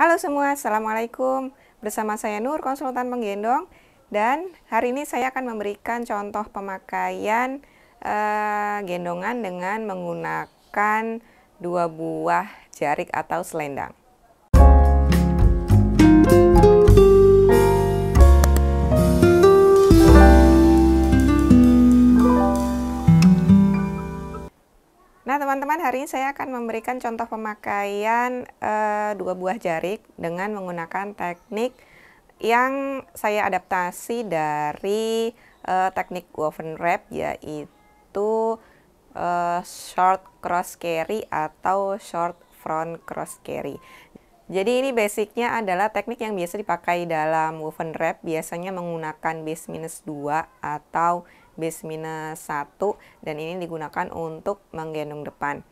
Halo semua, Assalamualaikum. Bersama saya Nur, konsultan penggendong. Dan hari ini saya akan memberikan contoh pemakaian gendongan dengan menggunakan dua buah jarik atau selendang. Nah teman-teman, hari ini saya akan memberikan contoh pemakaian dua buah jarik dengan menggunakan teknik yang saya adaptasi dari teknik woven wrap, yaitu short cross carry atau short front cross carry. Jadi ini basicnya adalah teknik yang biasa dipakai dalam woven wrap, biasanya menggunakan base minus 2 atau base minus 1, dan ini digunakan untuk menggendong depan.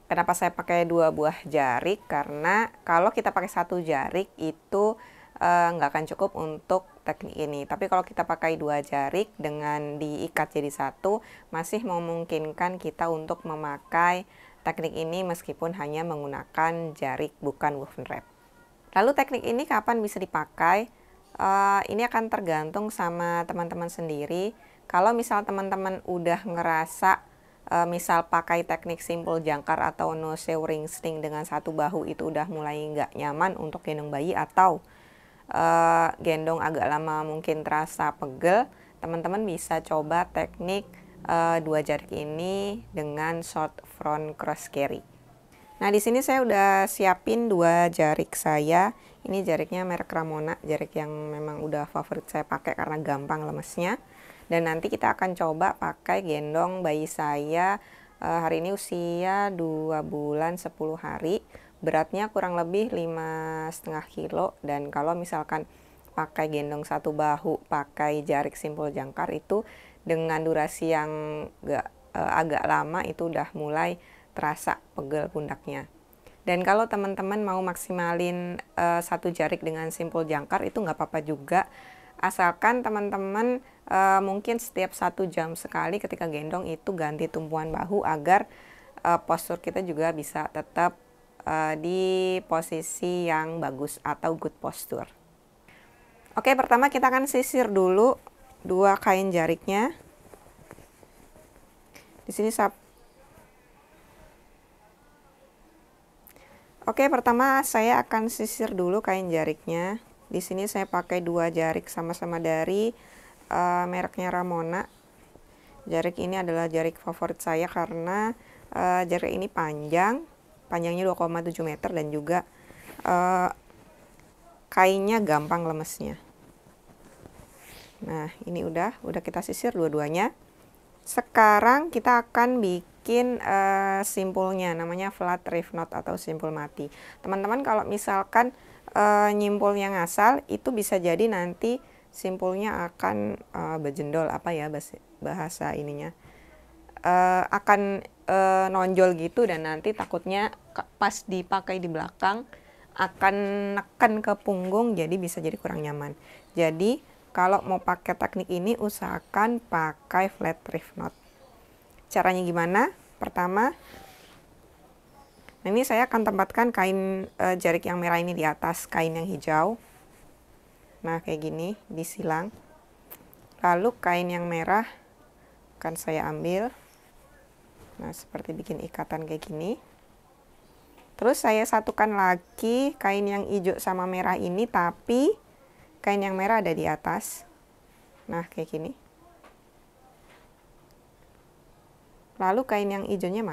Kenapa saya pakai dua buah jarik? Karena kalau kita pakai satu jarik itu nggak akan cukup untuk teknik ini. Tapi kalau kita pakai dua jarik dengan diikat jadi satu, masih memungkinkan kita untuk memakai teknik ini meskipun hanya menggunakan jarik, bukan woven wrap. Lalu teknik ini kapan bisa dipakai? Ini akan tergantung sama teman-teman sendiri. Kalau misal teman-teman udah ngerasa misal pakai teknik simpul jangkar atau no sew ring sling dengan satu bahu itu udah mulai nggak nyaman untuk gendong bayi, atau gendong agak lama mungkin terasa pegel, teman-teman bisa coba teknik dua jarik ini dengan short front cross carry. Nah di sini saya udah siapin dua jarik saya. Ini jariknya merek Ramona, jarik yang memang udah favorit saya pakai karena gampang lemesnya. Dan nanti kita akan coba pakai gendong bayi saya. Hari ini usia 2 bulan 10 hari. Beratnya kurang lebih 5,5 kilo. Dan kalau misalkan pakai gendong satu bahu, pakai jarik simpul jangkar, itu dengan durasi yang agak lama itu udah mulai terasa pegel pundaknya. Dan kalau teman-teman mau maksimalin satu jarik dengan simpul jangkar itu nggak apa-apa juga, asalkan teman-teman mungkin setiap 1 jam sekali ketika gendong itu ganti tumpuan bahu agar postur kita juga bisa tetap di posisi yang bagus atau good posture. Oke, pertama kita akan sisir dulu dua kain jariknya. Di sini Oke, pertama saya akan sisir dulu kain jariknya. Di sini saya pakai dua jarik sama-sama dari mereknya Ramona. Jarik ini adalah jarik favorit saya karena jarik ini panjangnya 2,7 meter dan juga kainnya gampang lemesnya. Nah, ini udah kita sisir dua-duanya. Sekarang kita akan bikin simpulnya, namanya flat reef knot atau simpul mati. Teman-teman kalau misalkan nyimpulnya ngasal, itu bisa jadi nanti simpulnya akan bejendol, apa ya bahasa ininya, akan nonjol gitu, dan nanti takutnya pas dipakai di belakang akan neken ke punggung, jadi bisa jadi kurang nyaman. Jadi kalau mau pakai teknik ini usahakan pakai flat reef knot. Caranya gimana? Pertama, ini saya akan tempatkan kain jarik yang merah ini di atas kain yang hijau. Nah kayak gini, disilang. Lalu kain yang merah akan saya ambil. Nah seperti bikin ikatan kayak gini. Terus saya satukan lagi kain yang hijau sama merah ini, tapi kain yang merah ada di atas. Nah kayak gini. Lalu kain yang hijaunya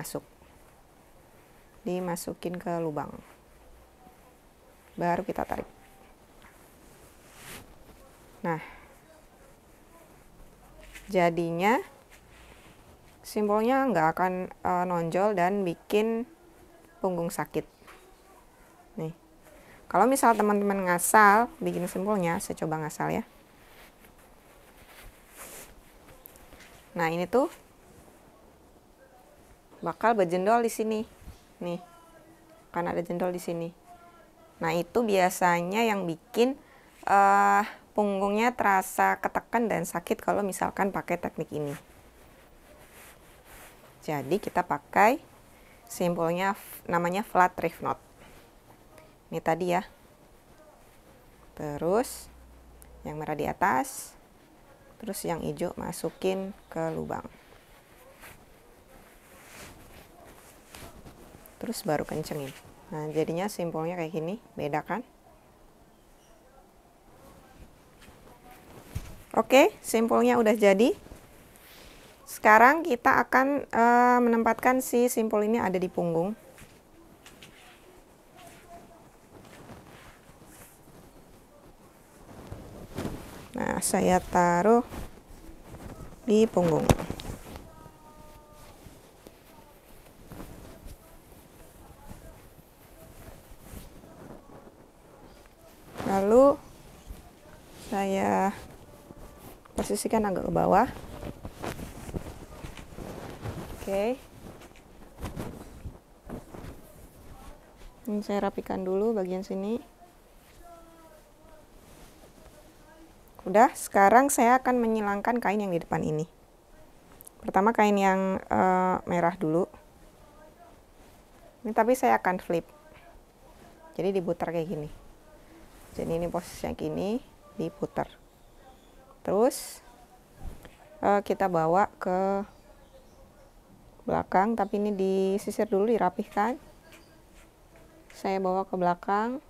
dimasukin ke lubang, baru kita tarik. Nah jadinya simpulnya nggak akan nonjol dan bikin punggung sakit. Nih, kalau misal teman-teman ngasal bikin simpulnya, saya coba ngasal ya. Nah ini tuh bakal berjendol di sini. Nih, kan ada jendol di sini. Nah itu biasanya yang bikin punggungnya terasa ketekan dan sakit kalau misalkan pakai teknik ini. Jadi kita pakai simpulnya namanya flat reef knot. Ini tadi ya, terus yang merah di atas, terus yang hijau masukin ke lubang, terus baru kencengin. Nah, jadinya simpulnya kayak gini, beda kan? Oke, simpulnya udah jadi. Sekarang kita akan menempatkan si simpul ini ada di punggung. Nah, saya taruh di punggung. Lalu saya posisikan agak ke bawah. Oke. Ini saya rapikan dulu bagian sini. Udah, sekarang saya akan menyilangkan kain yang di depan ini. Pertama kain yang merah dulu. Ini tapi saya akan flip. Jadi diputar kayak gini. Jadi ini posisinya gini, diputar. Terus kita bawa ke belakang, tapi ini disisir dulu, dirapihkan. Saya bawa ke belakang.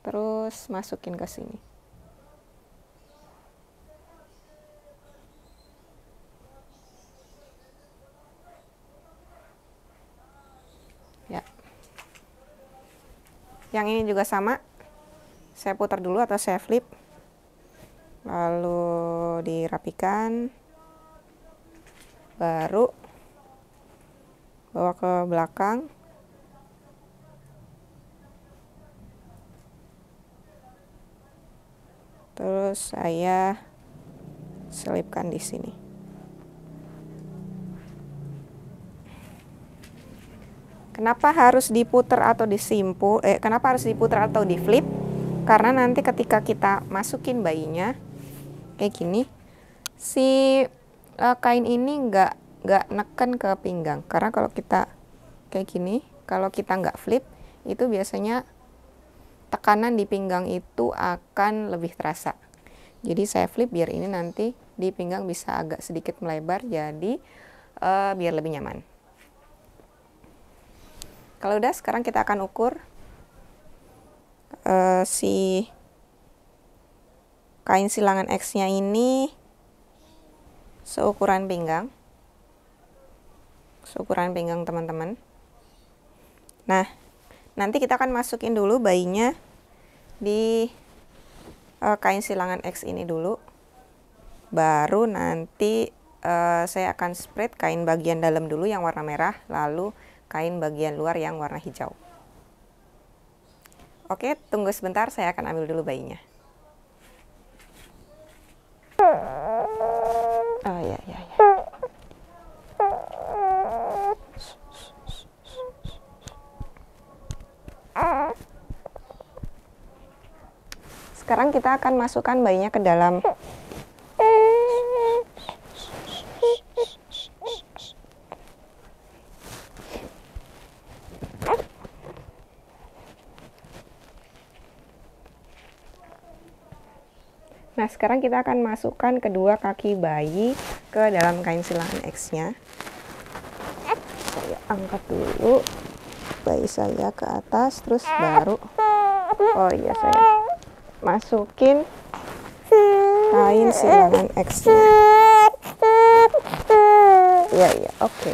Terus masukin ke sini. Ya. Yang ini juga sama. Saya putar dulu atau saya flip. Lalu dirapikan. Baru bawa ke belakang. Terus saya selipkan di sini. Kenapa harus diputar atau disimpul? Kenapa harus diputar atau di flip? Karena nanti ketika kita masukin bayinya kayak gini, si kain ini nggak neken ke pinggang. Karena kalau kita kayak gini, kalau kita nggak flip, itu biasanya tekanan di pinggang itu akan lebih terasa. Jadi saya flip biar ini nanti di pinggang bisa agak sedikit melebar, jadi biar lebih nyaman. Kalau udah, sekarang kita akan ukur si kain silangan X-nya ini seukuran pinggang. Seukuran pinggang teman-teman. Nah, nanti kita akan masukin dulu bayinya di kain silangan X ini dulu. Baru nanti saya akan spread kain bagian dalam dulu yang warna merah, lalu kain bagian luar yang warna hijau. Oke, tunggu sebentar, saya akan ambil dulu bayinya. Oh ya. Sekarang kita akan masukkan bayinya ke dalam. Nah, sekarang kita akan masukkan kedua kaki bayi ke dalam kain silangan X-nya. Saya angkat dulu bayi saya ke atas, terus baru, saya masukin kain silangan X-nya. Ya, oke.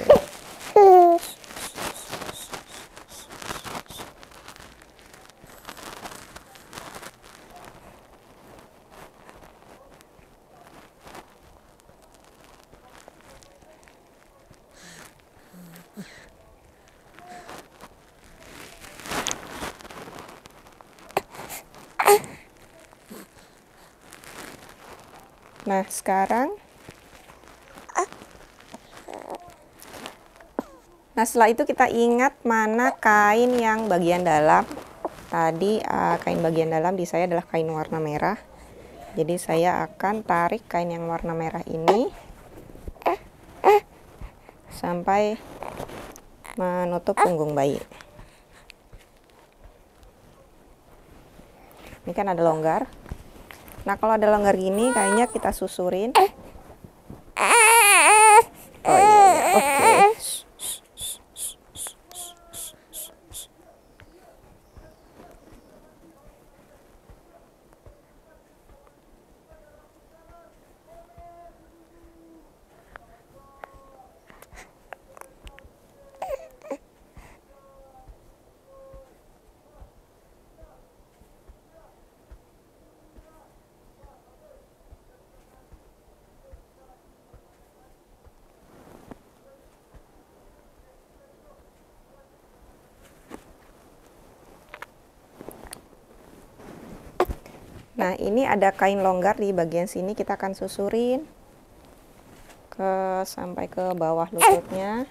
Nah, setelah itu kita ingat mana kain yang bagian dalam. Tadi kain bagian dalam di saya adalah kain warna merah. Jadi saya akan tarik kain yang warna merah ini sampai menutup punggung bayi. Ini kan ada longgar. Nah, kalau ada longgar gini kayaknya kita susurin. Oh iya, oke. Nah, ini ada kain longgar di bagian sini, kita akan susurin sampai ke bawah lututnya.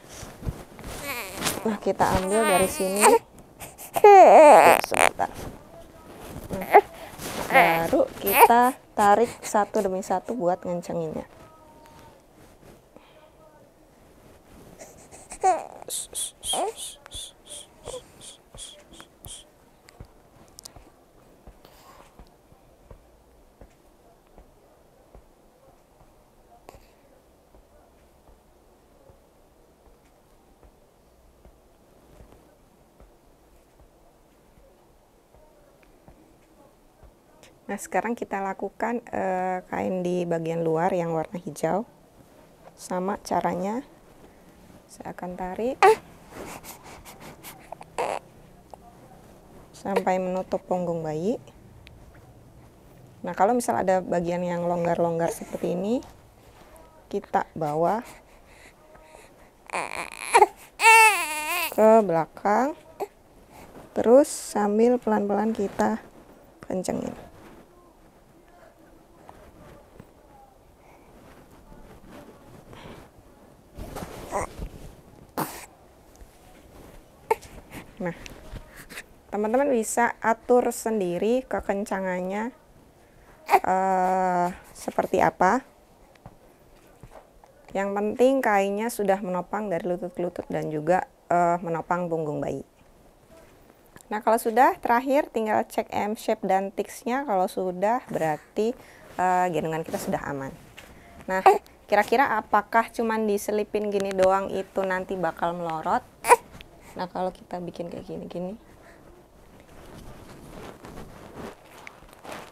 Nah, kita ambil dari sini. Sebentar. Nah, baru kita tarik satu demi satu buat ngencenginnya. Nah, sekarang kita lakukan kain di bagian luar yang warna hijau. Sama caranya, saya akan tarik sampai menutup punggung bayi. Nah, kalau misal ada bagian yang longgar-longgar seperti ini, kita bawa ke belakang, terus sambil pelan-pelan kita kencengin. Nah, teman-teman bisa atur sendiri kekencangannya seperti apa. Yang penting kainnya sudah menopang dari lutut ke lutut dan juga menopang punggung bayi. Nah, kalau sudah, terakhir tinggal cek M-shape dan tiksnya. Kalau sudah, berarti gendongan kita sudah aman. Nah, kira-kira apakah cuman diselipin gini doang itu nanti bakal melorot? Nah, kalau kita bikin kayak gini-gini,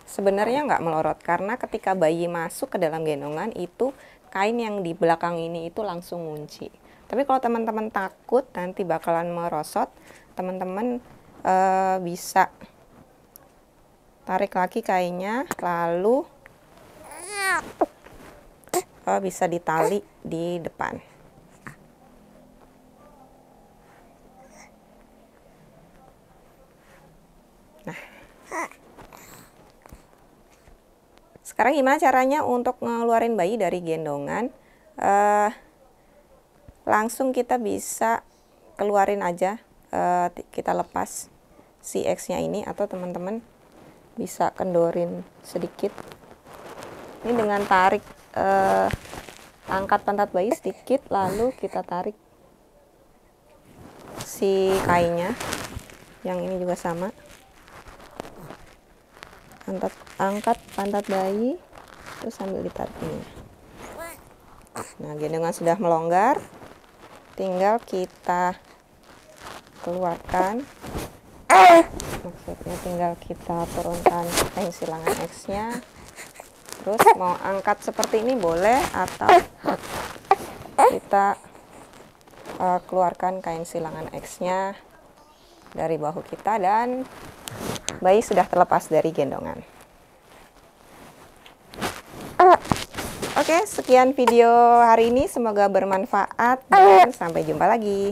sebenarnya nggak melorot, karena ketika bayi masuk ke dalam gendongan itu kain yang di belakang ini itu langsung ngunci. Tapi kalau teman-teman takut nanti bakalan merosot, teman-teman bisa tarik lagi kainnya, lalu bisa ditali di depan. Nah, sekarang gimana caranya untuk ngeluarin bayi dari gendongan? Langsung kita bisa keluarin aja, kita lepas si X-nya ini, atau teman-teman bisa kendorin sedikit. Ini dengan tarik, angkat pantat bayi sedikit, lalu kita tarik si kainnya. Yang ini juga sama. Angkat pantat bayi, terus sambil ditarik ini. Nah, gendongan sudah melonggar, tinggal kita keluarkan. Maksudnya tinggal kita turunkan kain silangan X-nya. Terus mau angkat seperti ini boleh, atau kita keluarkan kain silangan X-nya dari bahu kita, dan bayi sudah terlepas dari gendongan. Oke, sekian video hari ini, semoga bermanfaat dan sampai jumpa lagi.